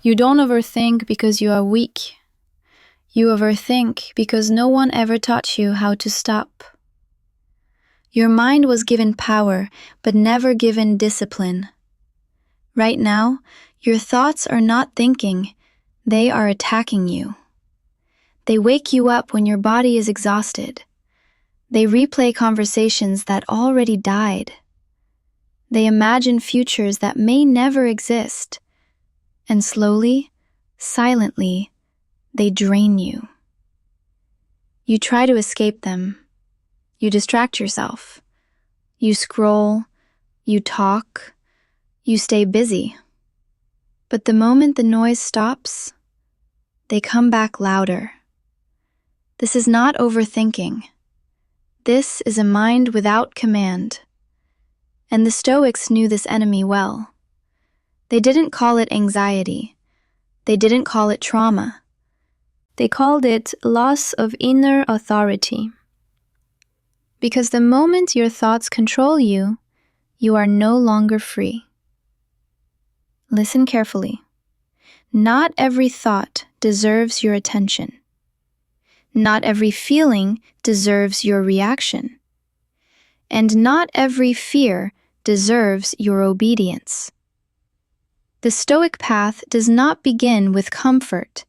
You don't overthink because you are weak. You overthink because no one ever taught you how to stop. Your mind was given power, but never given discipline. Right now, your thoughts are not thinking, they are attacking you. They wake you up when your body is exhausted. They replay conversations that already died. They imagine futures that may never exist. And slowly, silently, they drain you. You try to escape them. You distract yourself. You scroll. You talk. You stay busy. But the moment the noise stops, they come back louder. This is not overthinking. This is a mind without command. And the Stoics knew this enemy well. They didn't call it anxiety. They didn't call it trauma. They called it loss of inner authority. Because the moment your thoughts control you, you are no longer free. Listen carefully. Not every thought deserves your attention. Not every feeling deserves your reaction. And not every fear deserves your obedience. The Stoic path does not begin with comfort.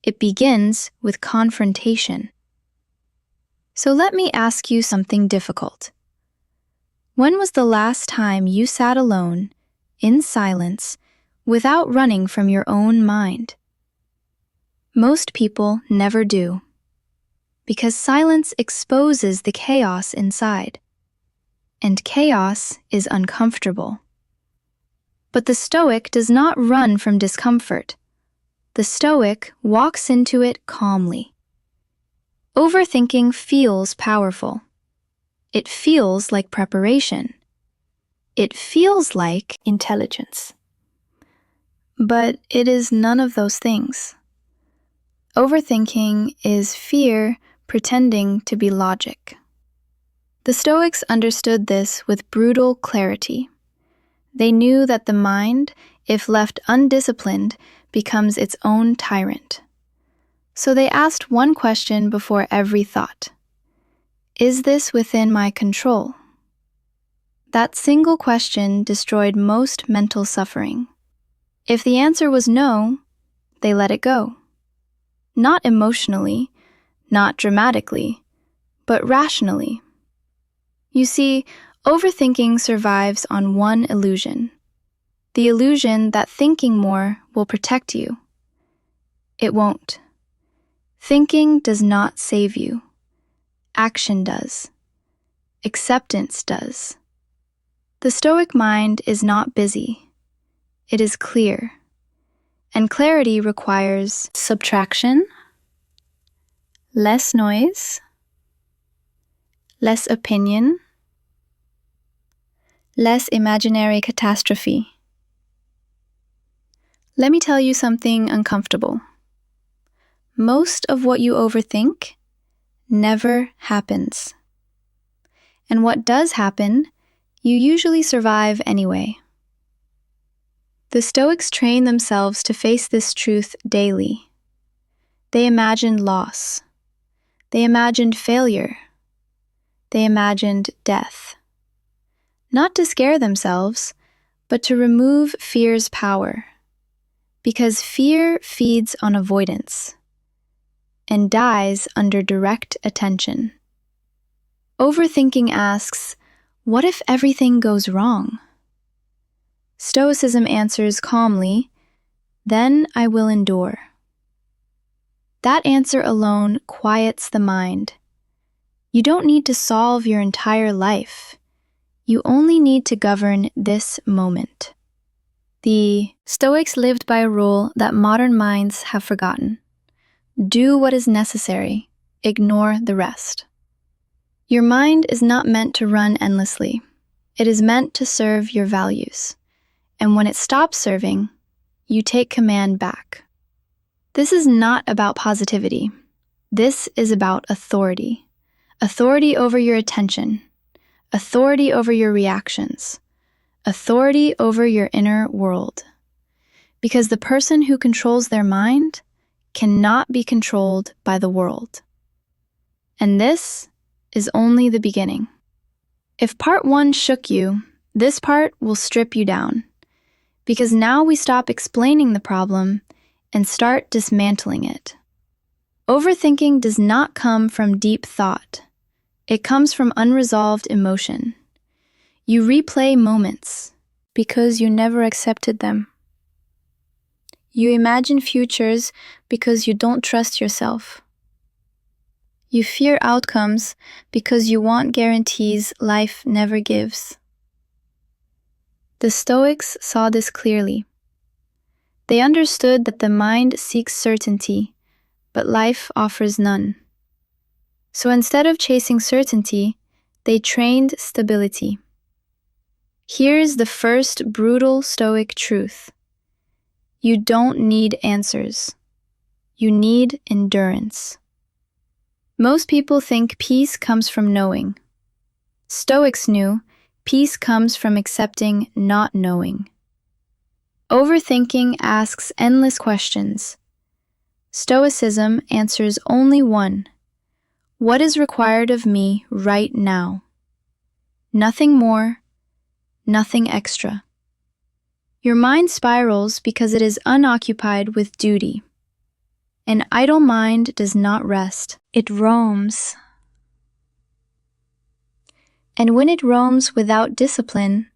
It begins with confrontation. So let me ask you something difficult. When was the last time you sat alone, in silence, without running from your own mind? Most people never do, because silence exposes the chaos inside, and chaos is uncomfortable. But the Stoic does not run from discomfort. The Stoic walks into it calmly. Overthinking feels powerful. It feels like preparation. It feels like intelligence. But it is none of those things. Overthinking is fear pretending to be logic. The Stoics understood this with brutal clarity. They knew that the mind, if left undisciplined, becomes its own tyrant. So they asked one question before every thought. Is this within my control? That single question destroyed most mental suffering. If the answer was no, they let it go. Not emotionally, not dramatically, but rationally. You see, overthinking survives on one illusion. The illusion that thinking more will protect you. It won't. Thinking does not save you. Action does. Acceptance does. The Stoic mind is not busy. It is clear. And clarity requires subtraction, less noise, less opinion, less imaginary catastrophe. Let me tell you something uncomfortable. Most of what you overthink never happens. And what does happen, you usually survive anyway. The Stoics trained themselves to face this truth daily. They imagined loss. They imagined failure. They imagined death. Not to scare themselves, but to remove fear's power. Because fear feeds on avoidance and dies under direct attention. Overthinking asks, what if everything goes wrong? Stoicism answers calmly, then I will endure. That answer alone quiets the mind. You don't need to solve your entire life. You only need to govern this moment. The Stoics lived by a rule that modern minds have forgotten. Do what is necessary, ignore the rest. Your mind is not meant to run endlessly. It is meant to serve your values. And when it stops serving, you take command back. This is not about positivity. This is about authority. Authority over your attention. Authority over your reactions. Authority over your inner world. because the person who controls their mind cannot be controlled by the world. And this is only the beginning. If part 1 shook you, this part will strip you down, because now we stop explaining the problem and start dismantling it. Overthinking does not come from deep thought. It comes from unresolved emotion. You replay moments because you never accepted them. You imagine futures because you don't trust yourself. You fear outcomes because you want guarantees life never gives. The Stoics saw this clearly. They understood that the mind seeks certainty, but life offers none. So instead of chasing certainty, they trained stability. Here's the first brutal Stoic truth. You don't need answers. You need endurance. Most people think peace comes from knowing. Stoics knew peace comes from accepting not knowing. Overthinking asks endless questions. Stoicism answers only one. What is required of me right now? Nothing more, nothing extra. Your mind spirals because it is unoccupied with duty. An idle mind does not rest, it roams. And when it roams without discipline,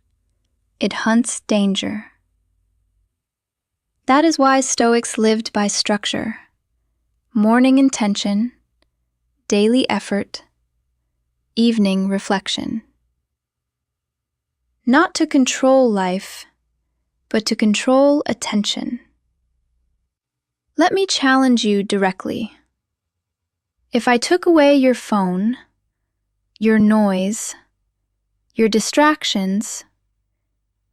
it hunts danger. That is why Stoics lived by structure: morning intention, daily effort, evening reflection. Not to control life, but to control attention. Let me challenge you directly. If I took away your phone, your noise, your distractions,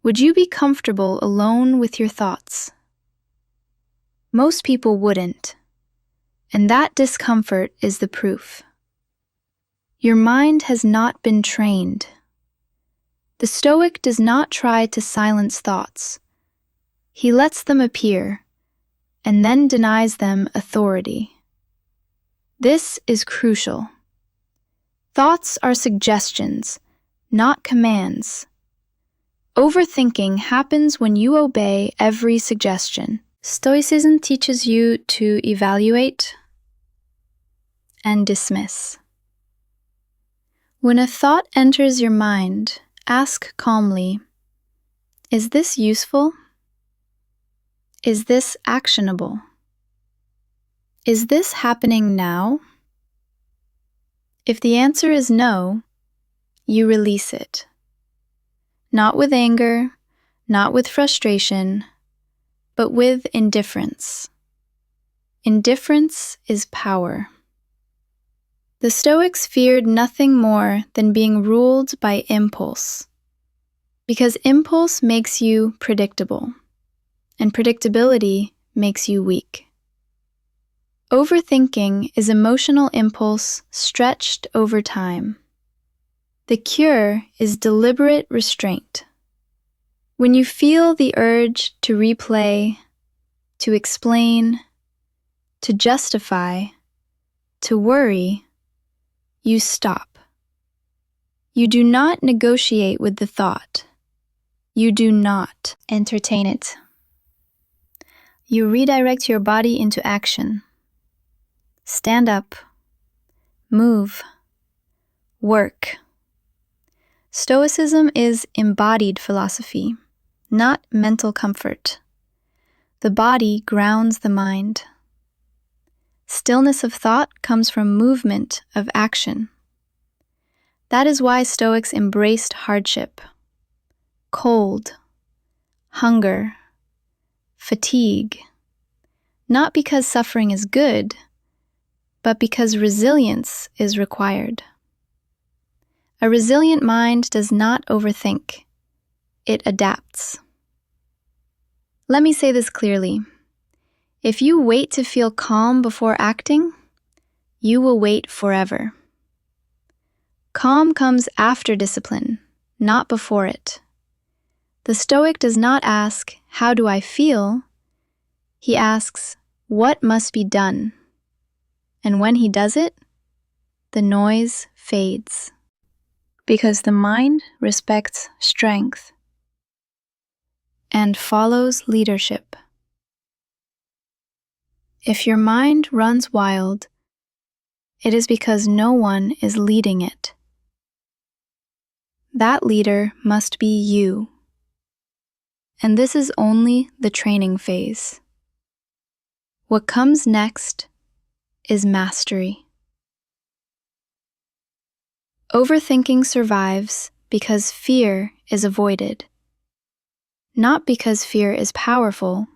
would you be comfortable alone with your thoughts? Most people wouldn't, and that discomfort is the proof. Your mind has not been trained. The Stoic does not try to silence thoughts. He lets them appear, and then denies them authority. This is crucial. Thoughts are suggestions, not commands. Overthinking happens when you obey every suggestion. Stoicism teaches you to evaluate and dismiss. When a thought enters your mind, ask calmly, is this useful? Is this actionable? Is this happening now? If the answer is no, you release it. Not with anger, not with frustration, but with indifference. Indifference is power. The Stoics feared nothing more than being ruled by impulse, because impulse makes you predictable, and predictability makes you weak. Overthinking is emotional impulse stretched over time. The cure is deliberate restraint. When you feel the urge to replay, to explain, to justify, to worry, you stop. You do not negotiate with the thought. You do not entertain it. You redirect your body into action. Stand up, move, work. Stoicism is embodied philosophy, not mental comfort. The body grounds the mind. Stillness of thought comes from movement of action. That is why Stoics embraced hardship, cold, hunger, fatigue, not because suffering is good, but because resilience is required. A resilient mind does not overthink. It adapts. Let me say this clearly. If you wait to feel calm before acting, you will wait forever. Calm comes after discipline, not before it. The Stoic does not ask, how do I feel? He asks, "What must be done?" And when he does it, the noise fades. Because the mind respects strength and follows leadership. If your mind runs wild, it is because no one is leading it. That leader must be you. And this is only the training phase. What comes next is mastery. Overthinking survives because fear is avoided. Not because fear is powerful,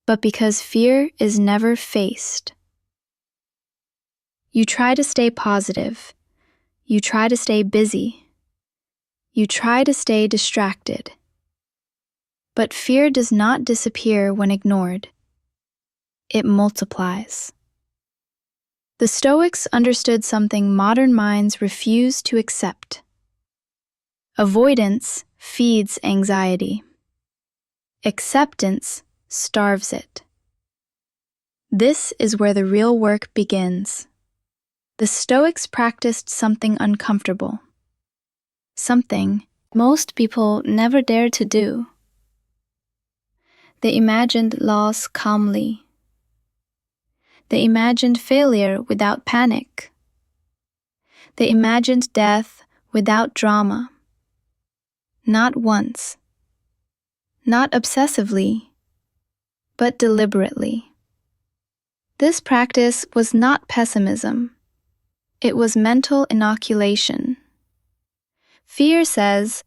but because fear is never faced. You try to stay positive. You try to stay busy. You try to stay distracted. But fear does not disappear when ignored. It multiplies. The Stoics understood something modern minds refuse to accept. Avoidance feeds anxiety. Acceptance starves it. This is where the real work begins. The Stoics practiced something uncomfortable, something most people never dare to do. They imagined loss calmly. They imagined failure without panic. They imagined death without drama. Not once, not obsessively, but deliberately. This practice was not pessimism. It was mental inoculation. Fear says,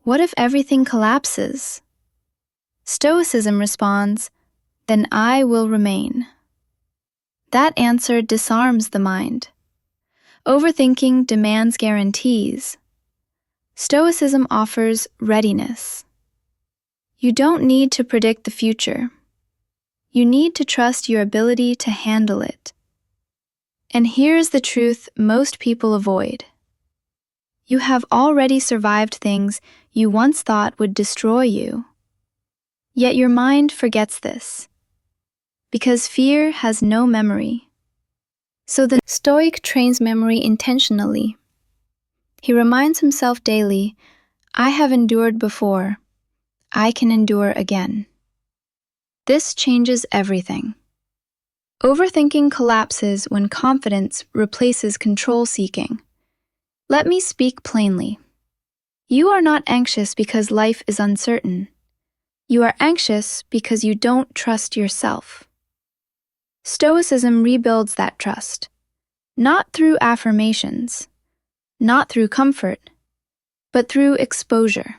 "What if everything collapses?" Stoicism responds, "Then I will remain." That answer disarms the mind. Overthinking demands guarantees. Stoicism offers readiness. You don't need to predict the future. You need to trust your ability to handle it. And here's the truth most people avoid. You have already survived things you once thought would destroy you. Yet your mind forgets this. Because fear has no memory. So the Stoic trains memory intentionally. He reminds himself daily, "I have endured before. I can endure again." This changes everything. Overthinking collapses when confidence replaces control-seeking. Let me speak plainly. You are not anxious because life is uncertain. You are anxious because you don't trust yourself. Stoicism rebuilds that trust, not through affirmations, not through comfort, but through exposure.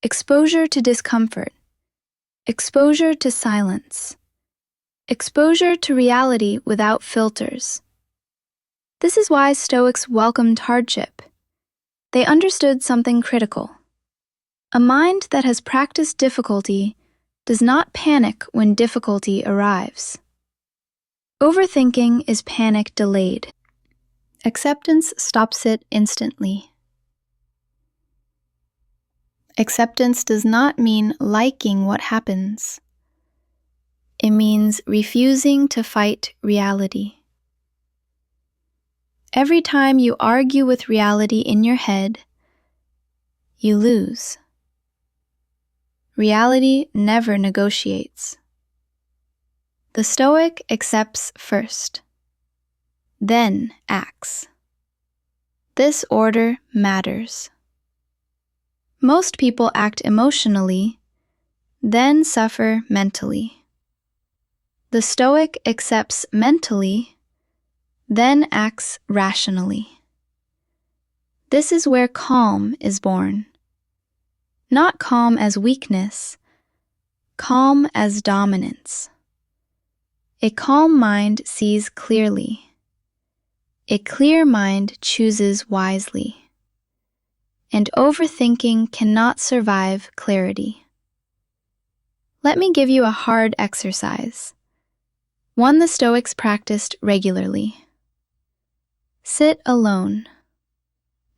Exposure to discomfort, exposure to silence, exposure to reality without filters. This is why Stoics welcomed hardship. They understood something critical. A mind that has practiced difficulty does not panic when difficulty arrives. Overthinking is panic delayed. Acceptance stops it instantly. Acceptance does not mean liking what happens. It means refusing to fight reality. Every time you argue with reality in your head, you lose. Reality never negotiates. The Stoic accepts first, then acts. This order matters. Most people act emotionally, then suffer mentally. The Stoic accepts mentally, then acts rationally. This is where calm is born. Not calm as weakness, calm as dominance. A calm mind sees clearly. A clear mind chooses wisely. And overthinking cannot survive clarity. Let me give you a hard exercise, one the Stoics practiced regularly. Sit alone.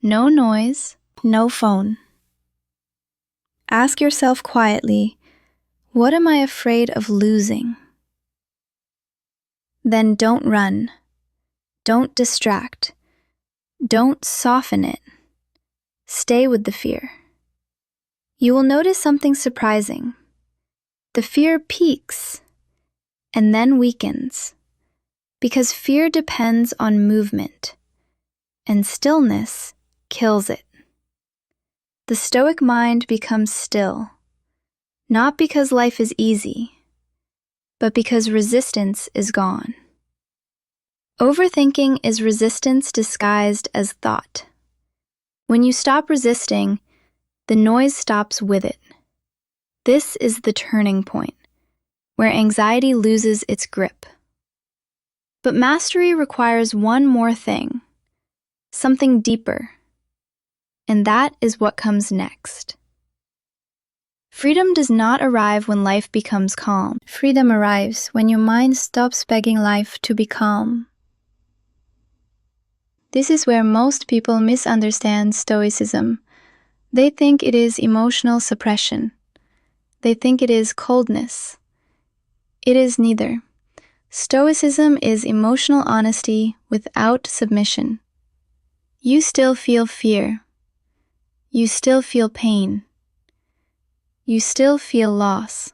No noise, no phone. Ask yourself quietly, What am I afraid of losing? Then don't run. Don't distract. Don't soften it. Stay with the fear. You will notice something surprising. The fear peaks and then weakens because fear depends on movement, and stillness kills it. The Stoic mind becomes still, not because life is easy, but because resistance is gone. Overthinking is resistance disguised as thought. When you stop resisting, the noise stops with it. This is the turning point, where anxiety loses its grip. But mastery requires one more thing, something deeper, and that is what comes next. Freedom does not arrive when life becomes calm. Freedom arrives when your mind stops begging life to be calm. This is where most people misunderstand Stoicism. They think it is emotional suppression. They think it is coldness. It is neither. Stoicism is emotional honesty without submission. You still feel fear. You still feel pain. You still feel loss.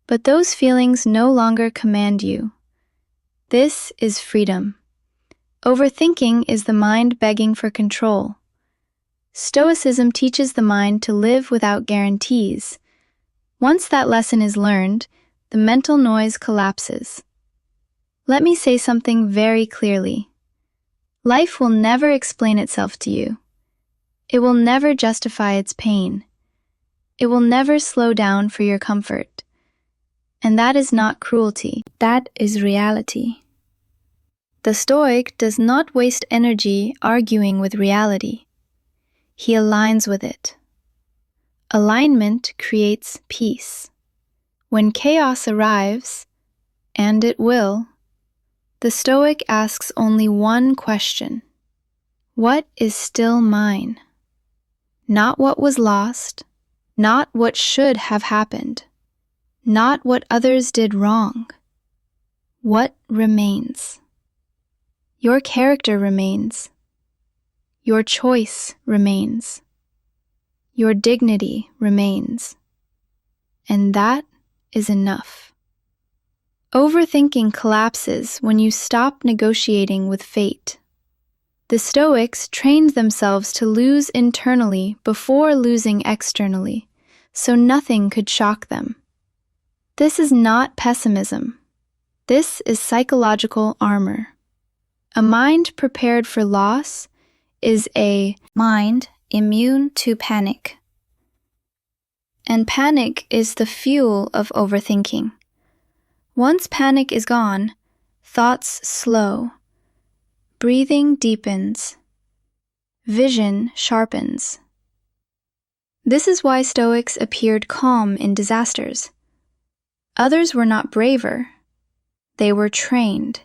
But those feelings no longer command you. This is freedom. Overthinking is the mind begging for control. Stoicism teaches the mind to live without guarantees. Once that lesson is learned, the mental noise collapses. Let me say something very clearly. Life will never explain itself to you. It will never justify its pain. It will never slow down for your comfort. And that is not cruelty. That is reality. The Stoic does not waste energy arguing with reality. He aligns with it. Alignment creates peace. When chaos arrives, and it will, the Stoic asks only one question. What is still mine? Not what was lost, not what should have happened, not what others did wrong. What remains? Your character remains. Your choice remains. Your dignity remains. And that is enough. Overthinking collapses when you stop negotiating with fate. The Stoics trained themselves to lose internally before losing externally, so nothing could shock them. This is not pessimism. This is psychological armor. A mind prepared for loss is a mind immune to panic. And panic is the fuel of overthinking. Once panic is gone, thoughts slow, breathing deepens, vision sharpens. This is why Stoics appeared calm in disasters. Others were not braver. They were trained.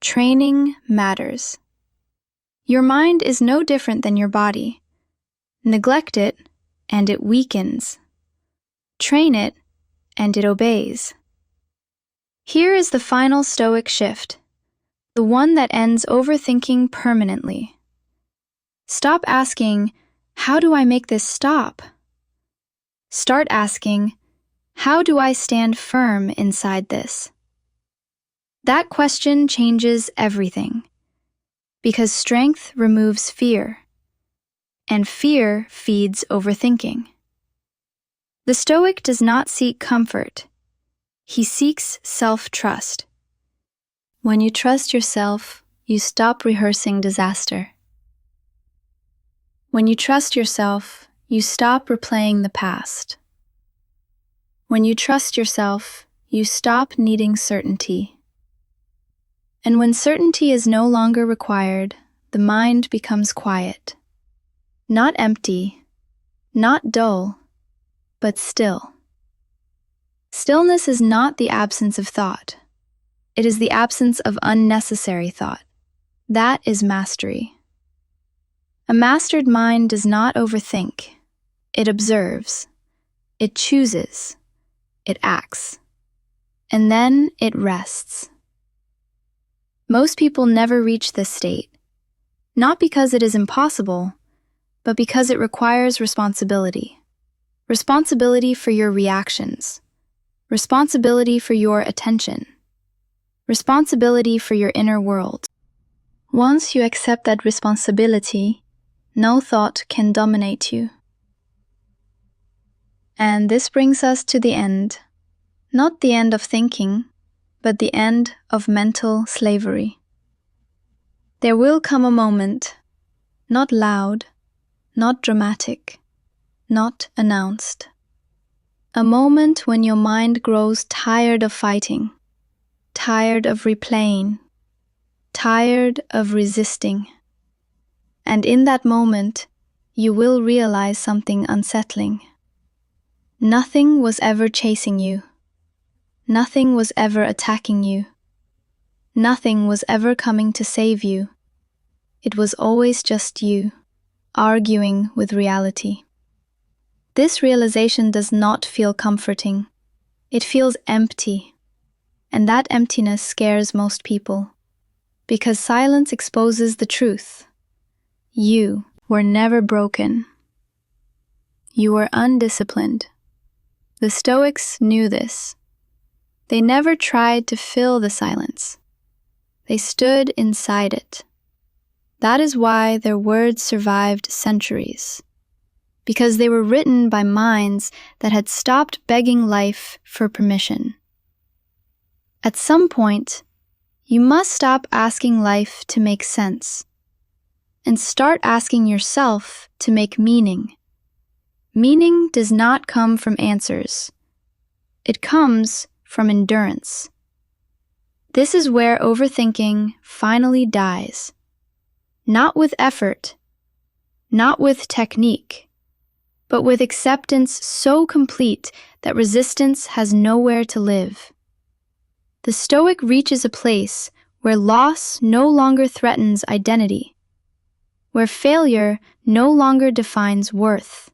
Training matters. Your mind is no different than your body. Neglect it, and it weakens. Train it, and it obeys. Here is the final Stoic shift, the one that ends overthinking permanently. Stop asking, how do I make this stop? Start asking, how do I stand firm inside this? That question changes everything, because strength removes fear, and fear feeds overthinking. The Stoic does not seek comfort. He seeks self-trust. When you trust yourself, you stop rehearsing disaster. When you trust yourself, you stop replaying the past. When you trust yourself, you stop needing certainty. And when certainty is no longer required, the mind becomes quiet. Not empty, not dull, but still. Stillness is not the absence of thought. It is the absence of unnecessary thought. That is mastery. A mastered mind does not overthink. It observes. It chooses. it acts, and then it rests. Most people never reach this state, not because it is impossible, but because it requires responsibility. Responsibility for your reactions, responsibility for your attention, responsibility for your inner world. Once you accept that responsibility, no thought can dominate you. And this brings us to the end. Not the end of thinking, but the end of mental slavery. There will come a moment, not loud, not dramatic, not announced. A moment when your mind grows tired of fighting, tired of replaying, tired of resisting. And in that moment, you will realize something unsettling. Nothing was ever chasing you. Nothing was ever attacking you. Nothing was ever coming to save you. It was always just you, arguing with reality. This realization does not feel comforting. It feels empty. And that emptiness scares most people, because silence exposes the truth. You were never broken. You were undisciplined. The Stoics knew this. They never tried to fill the silence. They stood inside it. That is why their words survived centuries, because they were written by minds that had stopped begging life for permission. At some point, you must stop asking life to make sense and start asking yourself to make meaning. Meaning does not come from answers. It comes from endurance. This is where overthinking finally dies. Not with effort, not with technique, but with acceptance so complete that resistance has nowhere to live. The Stoic reaches a place where loss no longer threatens identity, where failure no longer defines worth,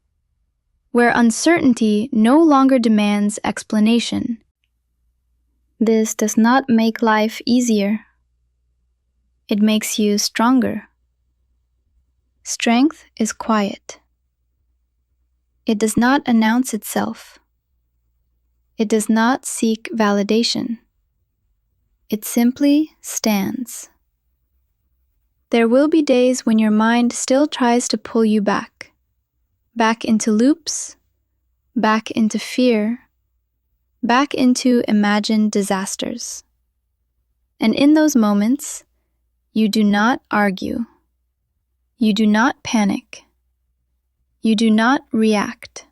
where uncertainty no longer demands explanation. This does not make life easier. It makes you stronger. Strength is quiet. It does not announce itself. It does not seek validation. It simply stands. There will be days when your mind still tries to pull you back into loops, back into fear, back into imagined disasters. And in those moments, you do not argue. You do not panic. You do not react.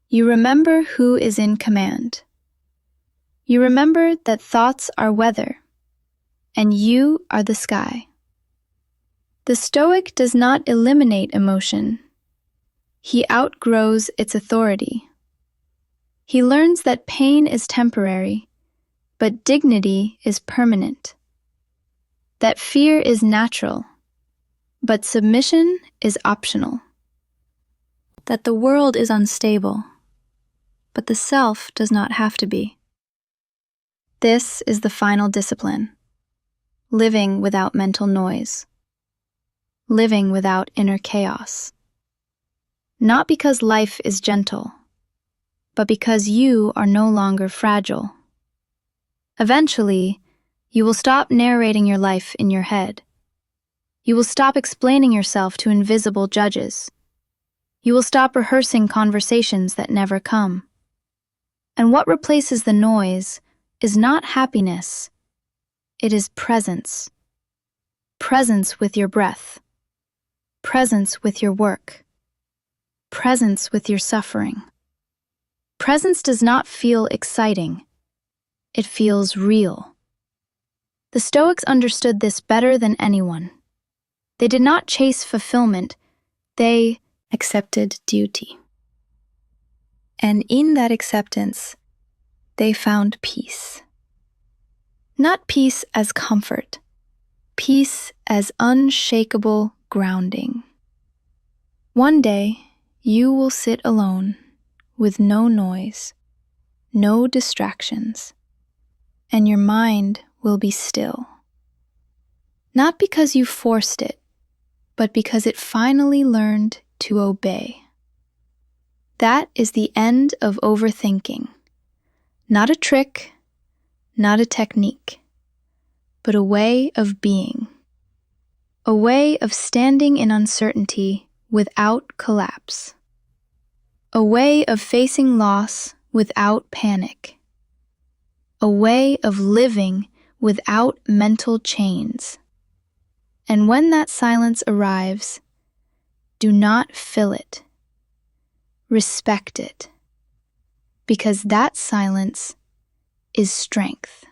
You remember who is in command. You remember that thoughts are weather, and you are the sky. The Stoic does not eliminate emotion. He outgrows its authority. He learns that pain is temporary, but dignity is permanent. That fear is natural, but submission is optional. That the world is unstable, but the self does not have to be. This is the final discipline, living without mental noise, living without inner chaos. Not because life is gentle, but because you are no longer fragile. Eventually, you will stop narrating your life in your head. You will stop explaining yourself to invisible judges. You will stop rehearsing conversations that never come. And what replaces the noise is not happiness. It is presence. Presence with your breath. Presence with your work. Presence with your suffering. Presence does not feel exciting. It feels real. The Stoics understood this better than anyone. They did not chase fulfillment. They accepted duty. And in that acceptance, they found peace. Not peace as comfort, peace as unshakable grounding. One day, you will sit alone, with no noise, no distractions, and your mind will be still. Not because you forced it, but because it finally learned to obey. That is the end of overthinking. Not a trick, not a technique, but a way of being. A way of standing in uncertainty without collapse. A way of facing loss without panic. A way of living without mental chains. And when that silence arrives, do not fill it. Respect it. Because that silence is strength.